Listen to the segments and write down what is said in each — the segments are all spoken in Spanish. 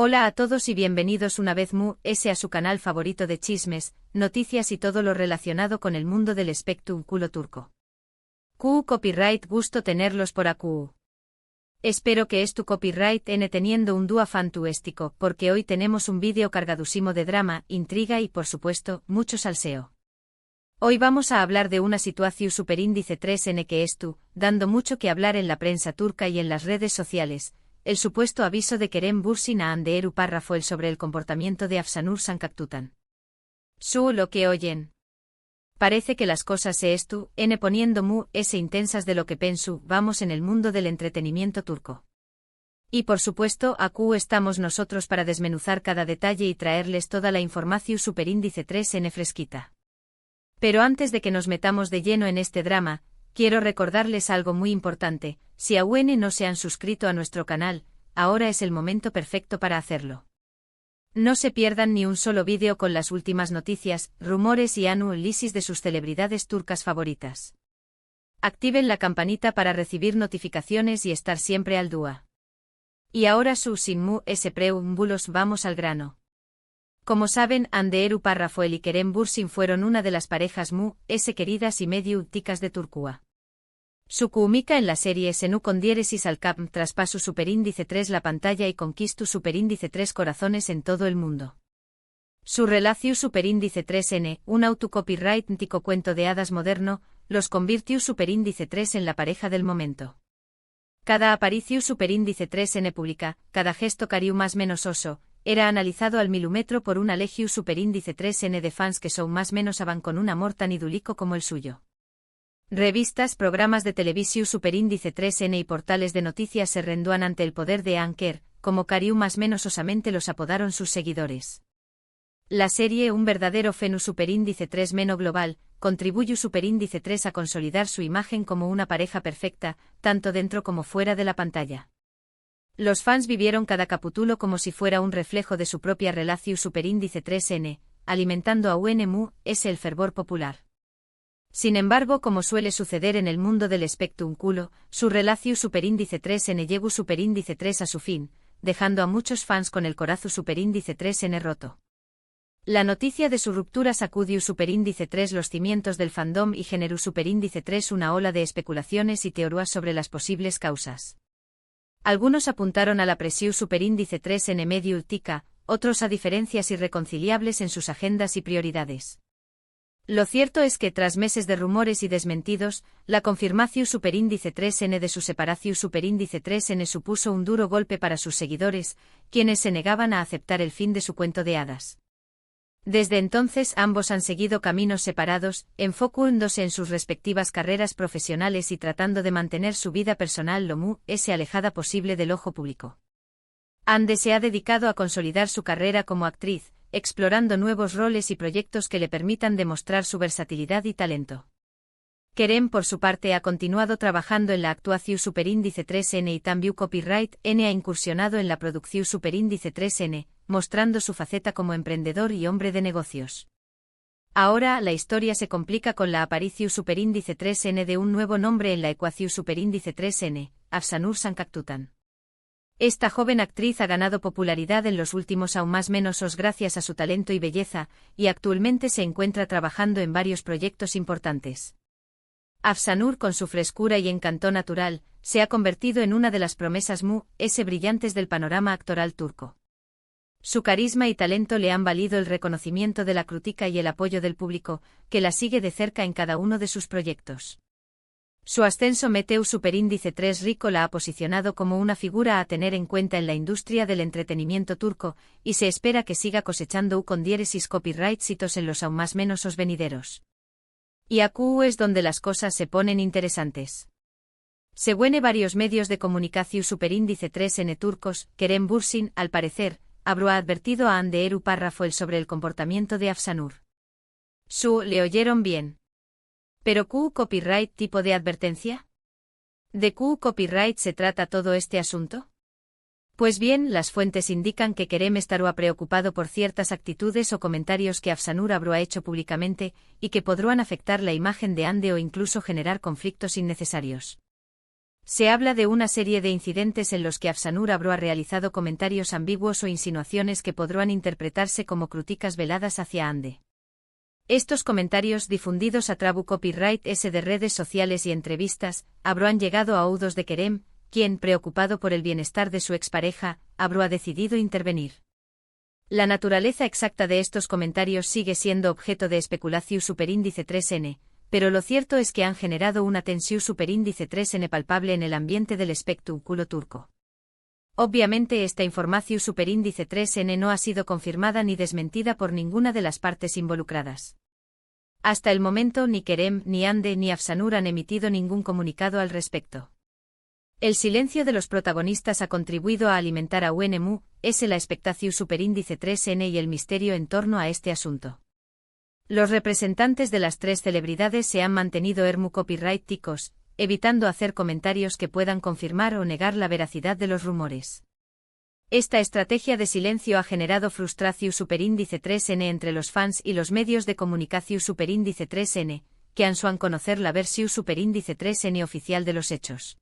Hola a todos y bienvenidos una vez a su canal favorito de chismes, noticias y todo lo relacionado con el mundo del espectáculo turco. Copyright, gusto tenerlos por aquí. Espero que es tu copyright teniendo un dúo fantástico, porque hoy tenemos un vídeo cargadísimo de drama, intriga y por supuesto, mucho salseo. Hoy vamos a hablar de una situación superíndice 3N que dando mucho que hablar en la prensa turca y en las redes sociales. El supuesto aviso de Kerem Bürsin a Hande Erol Parrafoel sobre el comportamiento de Afsanur Sancaktutan. Lo que oyen. Parece que las cosas se poniendo intensas de lo que penso, vamos en el mundo del entretenimiento turco. Y por supuesto, aquí estamos nosotros para desmenuzar cada detalle y traerles toda la información superíndice 3N fresquita. Pero antes de que nos metamos de lleno en este drama, quiero recordarles algo muy importante: si aún no se han suscrito a nuestro canal, ahora es el momento perfecto para hacerlo. No se pierdan ni un solo vídeo con las últimas noticias, rumores y análisis de sus celebridades turcas favoritas. Activen la campanita para recibir notificaciones y estar siempre al día. Y ahora sin preámbulos vamos al grano. Como saben, Hande Erol Parrafoel y Kerem Bürsin fueron una de las parejas queridas y medio ticas de Turquía. Su química en la serie Senu con diéresis al cap traspaso superíndice 3 la pantalla y conquisto superíndice 3 corazones en todo el mundo. Su relación superíndice 3N, un autocopyright-tico cuento de hadas moderno, los convirtió superíndice 3 en la pareja del momento. Cada aparición superíndice 3N pública, cada gesto cariu más menos oso, era analizado al milímetro por una legión superíndice 3N de fans que son más menos aban con un amor tan idílico como el suyo. Revistas, programas de televisión superíndice 3N y portales de noticias se rendúan ante el poder de Anker, como cariu más menos osamente los apodaron sus seguidores. La serie, un verdadero fenómeno superíndice 3 meno global, contribuyó superíndice 3 a consolidar su imagen como una pareja perfecta, tanto dentro como fuera de la pantalla. Los fans vivieron cada capítulo como si fuera un reflejo de su propia relación superíndice 3N, alimentando aún el fervor popular. Sin embargo, como suele suceder en el mundo del espectáculo, su relación superíndice 3N llegó superíndice 3 a su fin, dejando a muchos fans con el corazón superíndice 3N roto. La noticia de su ruptura sacudió superíndice 3 los cimientos del fandom y generó superíndice 3 una ola de especulaciones y teorías sobre las posibles causas. Algunos apuntaron a la presión superíndice 3N medio tica, otros a diferencias irreconciliables en sus agendas y prioridades. Lo cierto es que tras meses de rumores y desmentidos, la confirmación superíndice 3N de su separación superíndice 3N supuso un duro golpe para sus seguidores, quienes se negaban a aceptar el fin de su cuento de hadas. Desde entonces ambos han seguido caminos separados, enfocándose en sus respectivas carreras profesionales y tratando de mantener su vida personal lo alejada posible del ojo público. Hande se ha dedicado a consolidar su carrera como actriz, explorando nuevos roles y proyectos que le permitan demostrar su versatilidad y talento. Kerem, por su parte, ha continuado trabajando en la actuación superíndice 3N y también copyright N ha incursionado en la producción superíndice 3N, mostrando su faceta como emprendedor y hombre de negocios. Ahora, la historia se complica con la aparición superíndice 3N de un nuevo nombre en la ecuación superíndice 3N, Afsanur Sancaktutan. Esta joven actriz ha ganado popularidad en los últimos aún más menos gracias a su talento y belleza, y actualmente se encuentra trabajando en varios proyectos importantes. Afsanur, con su frescura y encanto natural, se ha convertido en una de las promesas brillantes del panorama actoral turco. Su carisma y talento le han valido el reconocimiento de la crítica y el apoyo del público, que la sigue de cerca en cada uno de sus proyectos. Su ascenso meteu superíndice 3 rico la ha posicionado como una figura a tener en cuenta en la industria del entretenimiento turco, y se espera que siga cosechando con diéresis copyrights hitos en los aún más menos venideros. Y aquí es donde las cosas se ponen interesantes. Según varios medios de comunicación superíndice 3N turcos, Kerem Bürsin, al parecer, ha advertido a Hande Erol Parrafoel sobre el comportamiento de Afsanur. ¿Le oyeron bien? ¿Pero copyright tipo de advertencia? ¿De copyright se trata todo este asunto? Pues bien, las fuentes indican que Kerem estará preocupado por ciertas actitudes o comentarios que Afsanur habrá hecho públicamente, y que podrán afectar la imagen de Hande o incluso generar conflictos innecesarios. Se habla de una serie de incidentes en los que Afsanur habrá realizado comentarios ambiguos o insinuaciones que podrán interpretarse como críticas veladas hacia Ande. Estos comentarios, difundidos a través copyright de redes sociales y entrevistas, habrán llegado a oídos de Kerem, quien, preocupado por el bienestar de su expareja, habrá decidido intervenir. La naturaleza exacta de estos comentarios sigue siendo objeto de especulación superíndice 3N, pero lo cierto es que han generado una tensión superíndice 3N palpable en el ambiente del espectáculo turco. Obviamente esta información superíndice 3N no ha sido confirmada ni desmentida por ninguna de las partes involucradas. Hasta el momento ni Kerem, ni Ande ni Afsanur han emitido ningún comunicado al respecto. El silencio de los protagonistas ha contribuido a alimentar a UNMU, la expectación superíndice 3N y el misterio en torno a este asunto. Los representantes de las tres celebridades se han mantenido copyrighticos, evitando hacer comentarios que puedan confirmar o negar la veracidad de los rumores. Esta estrategia de silencio ha generado frustración superíndice 3N entre los fans y los medios de comunicación superíndice 3N, que han suan conocer la versión superíndice 3N oficial de los hechos.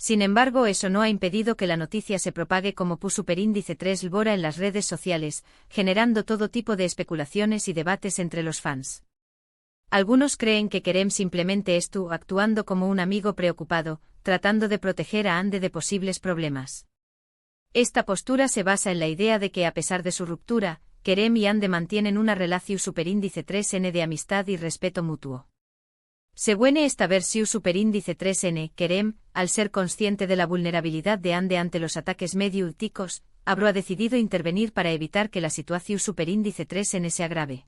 Sin embargo, eso no ha impedido que la noticia se propague como superíndice 3 Lbora en las redes sociales, generando todo tipo de especulaciones y debates entre los fans. Algunos creen que Kerem simplemente estuvo actuando como un amigo preocupado, tratando de proteger a Ande de posibles problemas. Esta postura se basa en la idea de que a pesar de su ruptura, Kerem y Ande mantienen una relación superíndice 3N de amistad y respeto mutuo. Según esta versión superíndice 3N, Kerem, al ser consciente de la vulnerabilidad de Ande ante los ataques mediáticos, habrá decidido intervenir para evitar que la situación superíndice 3N se agrave.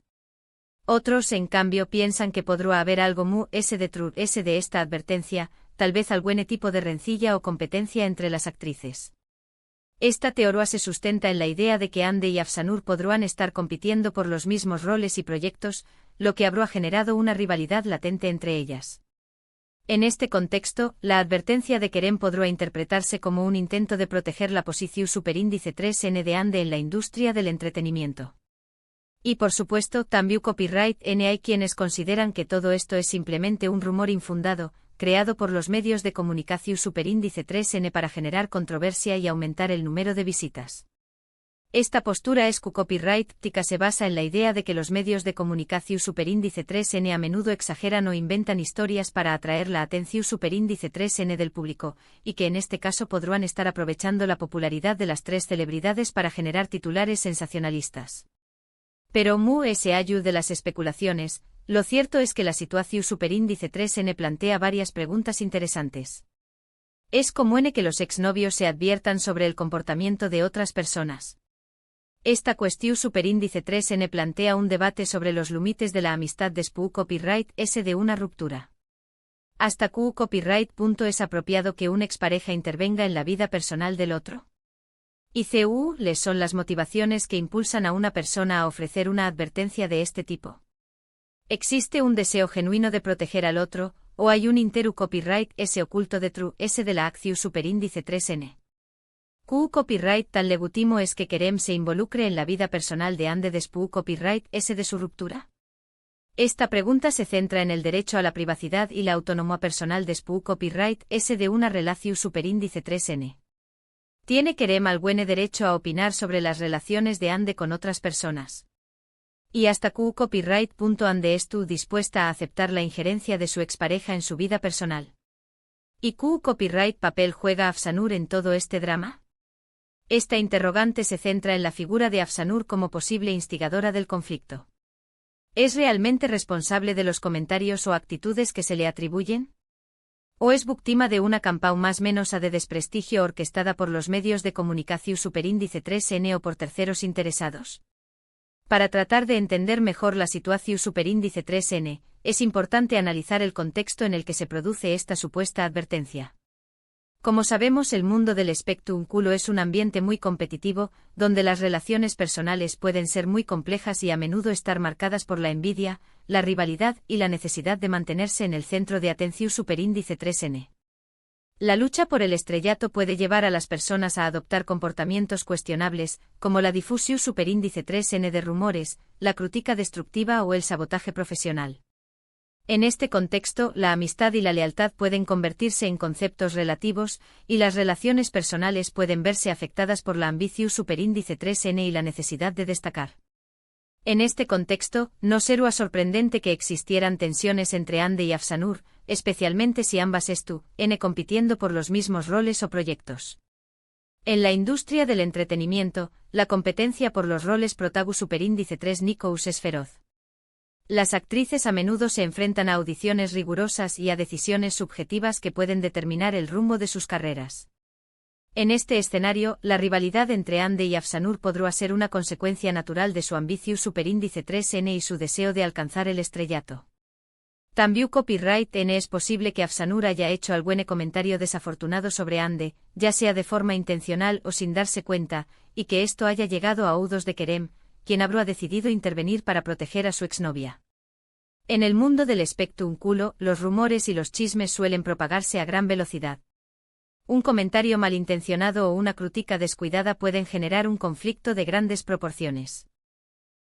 Otros, en cambio, piensan que podrá haber algo de esta advertencia, tal vez algún tipo de rencilla o competencia entre las actrices. Esta teoría se sustenta en la idea de que Ande y Afsanur podrán estar compitiendo por los mismos roles y proyectos, lo que habrá generado una rivalidad latente entre ellas. En este contexto, la advertencia de Kerem podrá interpretarse como un intento de proteger la posición superíndice 3N de Ande en la industria del entretenimiento. Y por supuesto, también copyright N hay quienes consideran que todo esto es simplemente un rumor infundado, creado por los medios de comunicación superíndice 3N para generar controversia y aumentar el número de visitas. Esta postura copyrightica se basa en la idea de que los medios de comunicación superíndice 3N a menudo exageran o inventan historias para atraer la atención superíndice 3N del público, y que en este caso podrán estar aprovechando la popularidad de las tres celebridades para generar titulares sensacionalistas. Pero ayuda de las especulaciones, lo cierto es que la situación superíndice 3N plantea varias preguntas interesantes. ¿Es común que los exnovios se adviertan sobre el comportamiento de otras personas? Esta cuestión superíndice 3N plantea un debate sobre los límites de la amistad después copyright de una ruptura. ¿Hasta qué copyright punto es apropiado que una expareja intervenga en la vida personal del otro? ¿Y les son las motivaciones que impulsan a una persona a ofrecer una advertencia de este tipo? ¿Existe un deseo genuino de proteger al otro, o hay un copyright oculto de la acción superíndice 3N? Copyright tan legítimo es que Kerem se involucre en la vida personal de Ande después copyright de su ruptura? Esta pregunta se centra en el derecho a la privacidad y la autonomía personal después copyright de una relación superíndice 3N. ¿Tiene Kerem algún derecho a opinar sobre las relaciones de Ande con otras personas? ¿Y hasta copyright Ande estuvo dispuesta a aceptar la injerencia de su expareja en su vida personal? ¿Y copyright papel juega Afsanur en todo este drama? Esta interrogante se centra en la figura de Afsanur como posible instigadora del conflicto. ¿Es realmente responsable de los comentarios o actitudes que se le atribuyen? ¿O es víctima de una campaña más menos de desprestigio orquestada por los medios de comunicación superíndice 3N o por terceros interesados? Para tratar de entender mejor la situación superíndice 3N, es importante analizar el contexto en el que se produce esta supuesta advertencia. Como sabemos, el mundo del espectáculo es un ambiente muy competitivo, donde las relaciones personales pueden ser muy complejas y a menudo estar marcadas por la envidia, la rivalidad y la necesidad de mantenerse en el centro de atención superíndice 3N. La lucha por el estrellato puede llevar a las personas a adoptar comportamientos cuestionables, como la difusión superíndice 3N de rumores, la crítica destructiva o el sabotaje profesional. En este contexto, la amistad y la lealtad pueden convertirse en conceptos relativos, y las relaciones personales pueden verse afectadas por la ambición superíndice 3N y la necesidad de destacar. En este contexto, no será sorprendente que existieran tensiones entre Ande y Afsanur, especialmente si ambas N compitiendo por los mismos roles o proyectos. En la industria del entretenimiento, la competencia por los roles protagu superíndice 3 Nikous es feroz. Las actrices a menudo se enfrentan a audiciones rigurosas y a decisiones subjetivas que pueden determinar el rumbo de sus carreras. En este escenario, la rivalidad entre Ande y Afsanur podrá ser una consecuencia natural de su ambición superíndice 3N y su deseo de alcanzar el estrellato. También copyright N es posible que Afsanur haya hecho algún comentario desafortunado sobre Ande, ya sea de forma intencional o sin darse cuenta, y que esto haya llegado a oídos de Kerem, quien habrá decidido intervenir para proteger a su exnovia. En el mundo del espectáculo, los rumores y los chismes suelen propagarse a gran velocidad. Un comentario malintencionado o una crítica descuidada pueden generar un conflicto de grandes proporciones.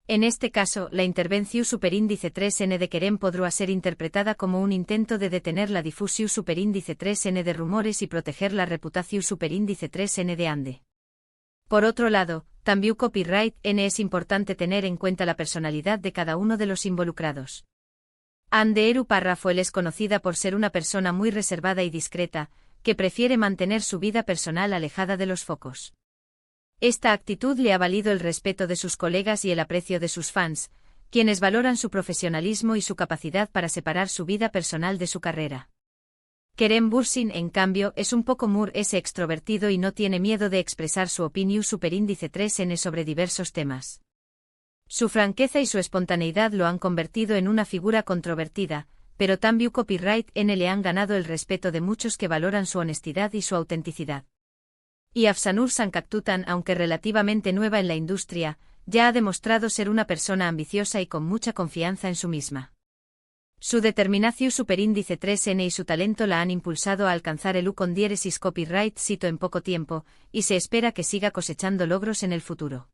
En este caso, la intervención superíndice 3N de Kerem podrá ser interpretada como un intento de detener la difusión superíndice 3N de rumores y proteger la reputación superíndice 3N de Ande. Por otro lado, también copyright N es importante tener en cuenta la personalidad de cada uno de los involucrados. Ande Eru Parrafoel es conocida por ser una persona muy reservada y discreta, que prefiere mantener su vida personal alejada de los focos. Esta actitud le ha valido el respeto de sus colegas y el aprecio de sus fans, quienes valoran su profesionalismo y su capacidad para separar su vida personal de su carrera. Kerem Bürsin, en cambio, es un poco extrovertido y no tiene miedo de expresar su opinión superíndice 3N sobre diversos temas. Su franqueza y su espontaneidad lo han convertido en una figura controvertida, pero también copyright N le han ganado el respeto de muchos que valoran su honestidad y su autenticidad. Y Afsanur Sankaktutan, aunque relativamente nueva en la industria, ya ha demostrado ser una persona ambiciosa y con mucha confianza en sí misma. Su determinación superíndice 3N y su talento la han impulsado a alcanzar el U con diéresis copyright sito en poco tiempo, y se espera que siga cosechando logros en el futuro.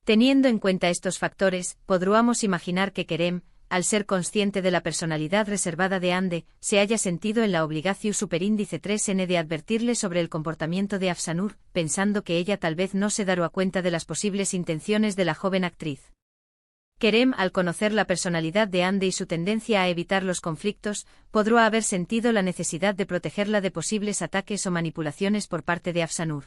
Teniendo en cuenta estos factores, podríamos imaginar que Kerem, al ser consciente de la personalidad reservada de Ande, se haya sentido en la obligación superíndice 3N de advertirle sobre el comportamiento de Afsanur, pensando que ella tal vez no se dará cuenta de las posibles intenciones de la joven actriz. Kerem, al conocer la personalidad de Ande y su tendencia a evitar los conflictos, podrá haber sentido la necesidad de protegerla de posibles ataques o manipulaciones por parte de Afsanur.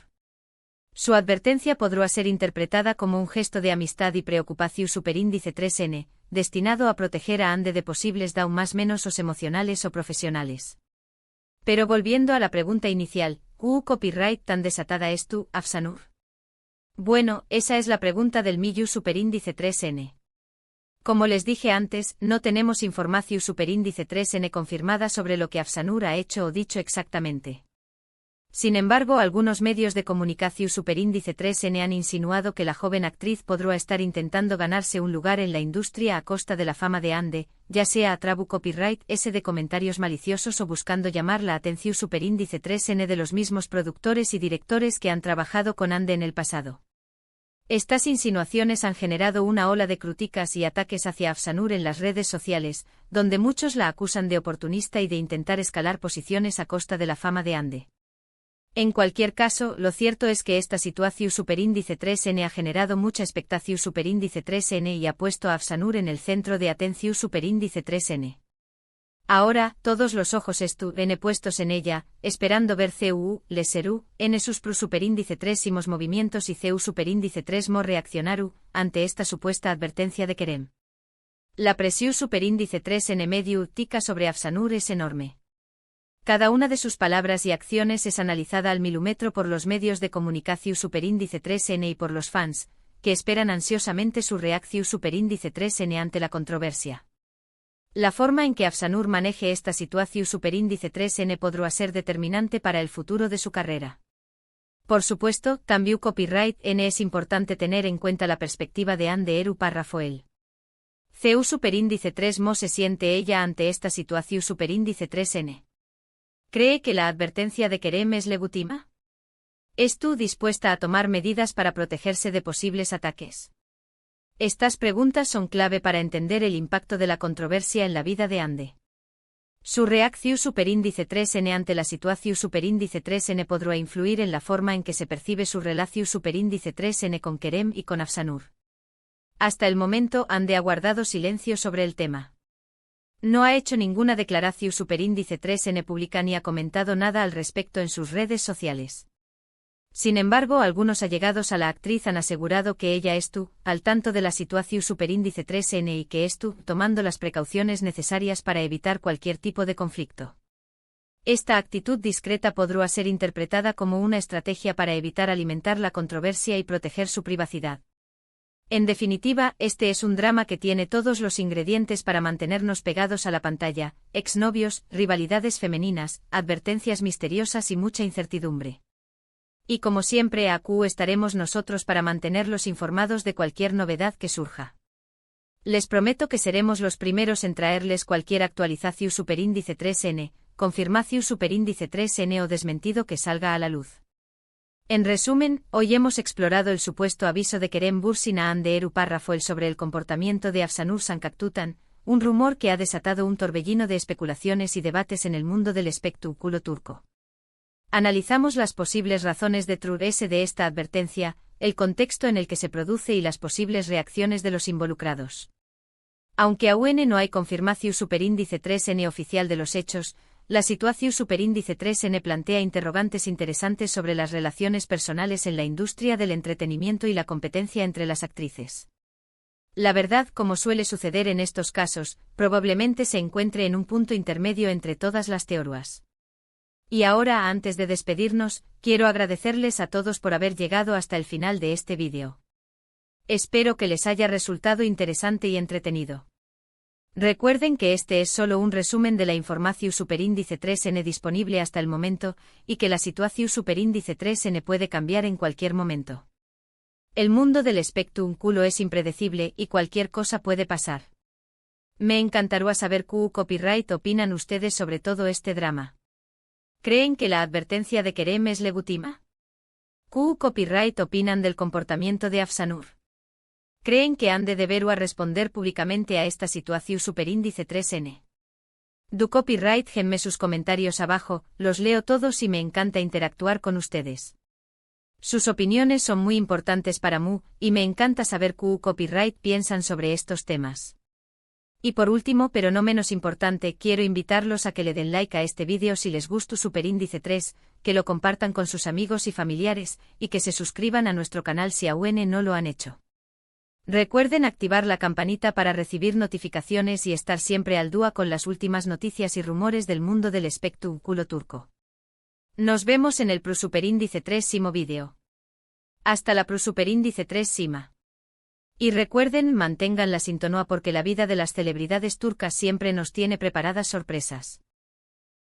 Su advertencia podrá ser interpretada como un gesto de amistad y preocupación superíndice 3N, destinado a proteger a Ande de posibles daños emocionales o profesionales. Pero volviendo a la pregunta inicial, ¿Q copyright tan desatada es tú, Afsanur? Bueno, esa es la pregunta del Miyu superíndice 3N. Como les dije antes, no tenemos información superíndice 3N confirmada sobre lo que Afsanur ha hecho o dicho exactamente. Sin embargo, algunos medios de comunicación superíndice 3N han insinuado que la joven actriz podrá estar intentando ganarse un lugar en la industria a costa de la fama de Ande, ya sea a través copyright S de comentarios maliciosos o buscando llamar la atención superíndice 3N de los mismos productores y directores que han trabajado con Ande en el pasado. Estas insinuaciones han generado una ola de críticas y ataques hacia Afsanur en las redes sociales, donde muchos la acusan de oportunista y de intentar escalar posiciones a costa de la fama de Ande. En cualquier caso, lo cierto es que esta situación superíndice 3N ha generado mucha expectación superíndice 3N y ha puesto a Afsanur en el centro de atención superíndice 3N. Ahora, todos los ojos están puestos en ella, esperando ver CU, leserú, N sus pro superíndice 3 simos movimientos y CU superíndice 3 mo reaccionaru, ante esta supuesta advertencia de Kerem. La presión superíndice 3N medio tica sobre Afsanur es enorme. Cada una de sus palabras y acciones es analizada al milímetro por los medios de comunicación superíndice 3N y por los fans, que esperan ansiosamente su reacción superíndice 3N ante la controversia. La forma en que Afsanur maneje esta situación superíndice 3N podrá ser determinante para el futuro de su carrera. Por supuesto, también copyright N es importante tener en cuenta la perspectiva de Ande Eru Parrafoel. CU superíndice 3 mo se siente ella ante esta situación superíndice 3N. ¿Cree que la advertencia de Kerem es legítima? ¿Es tú dispuesta a tomar medidas para protegerse de posibles ataques? Estas preguntas son clave para entender el impacto de la controversia en la vida de Ande. Su reacción superíndice 3N ante la situación superíndice 3N podrá influir en la forma en que se percibe su relación superíndice 3N con Kerem y con Afsanur. Hasta el momento Ande ha guardado silencio sobre el tema. No ha hecho ninguna declaración superíndice 3N pública ni ha comentado nada al respecto en sus redes sociales. Sin embargo, algunos allegados a la actriz han asegurado que ella estuvo al tanto de la situación superíndice 3N y que estuvo tomando las precauciones necesarias para evitar cualquier tipo de conflicto. Esta actitud discreta podrá ser interpretada como una estrategia para evitar alimentar la controversia y proteger su privacidad. En definitiva, este es un drama que tiene todos los ingredientes para mantenernos pegados a la pantalla: exnovios, rivalidades femeninas, advertencias misteriosas y mucha incertidumbre. Y como siempre, aquí estaremos nosotros para mantenerlos informados de cualquier novedad que surja. Les prometo que seremos los primeros en traerles cualquier actualización superíndice 3N, confirmación superíndice 3N o desmentido que salga a la luz. En resumen, hoy hemos explorado el supuesto aviso de Kerem Bürsin a Hande Erçel Rafael sobre el comportamiento de Afsanur Sancaktutan, un rumor que ha desatado un torbellino de especulaciones y debates en el mundo del espectáculo turco. Analizamos las posibles razones detrás de esta advertencia, el contexto en el que se produce y las posibles reacciones de los involucrados. Aunque aún no hay confirmación superíndice 3N oficial de los hechos, la situación superíndice 3N plantea interrogantes interesantes sobre las relaciones personales en la industria del entretenimiento y la competencia entre las actrices. La verdad, como suele suceder en estos casos, probablemente se encuentre en un punto intermedio entre todas las teorías. Y ahora, antes de despedirnos, quiero agradecerles a todos por haber llegado hasta el final de este vídeo. Espero que les haya resultado interesante y entretenido. Recuerden que este es solo un resumen de la información superíndice 3N disponible hasta el momento, y que la situación superíndice 3N puede cambiar en cualquier momento. El mundo del espectáculo es impredecible y cualquier cosa puede pasar. Me encantaría saber qué copyright opinan ustedes sobre todo este drama. ¿Creen que la advertencia de Kerem es legítima? ¿Qué copyright opinan del comportamiento de Afsanur? ¿Creen que Ande deberá responder públicamente a esta situación superíndice 3N? Do copyright, déjenme sus comentarios abajo, los leo todos y me encanta interactuar con ustedes. Sus opiniones son muy importantes para mí, y me encanta saber qué copyright piensan sobre estos temas. Y por último, pero no menos importante, quiero invitarlos a que le den like a este vídeo si les gustó superíndice 3, que lo compartan con sus amigos y familiares, y que se suscriban a nuestro canal si aún no lo han hecho. Recuerden activar la campanita para recibir notificaciones y estar siempre al día con las últimas noticias y rumores del mundo del espectáculo turco. Nos vemos en el superíndice 3 vídeo. Hasta la superíndice 3 Sima. Y recuerden, mantengan la sintonía porque la vida de las celebridades turcas siempre nos tiene preparadas sorpresas.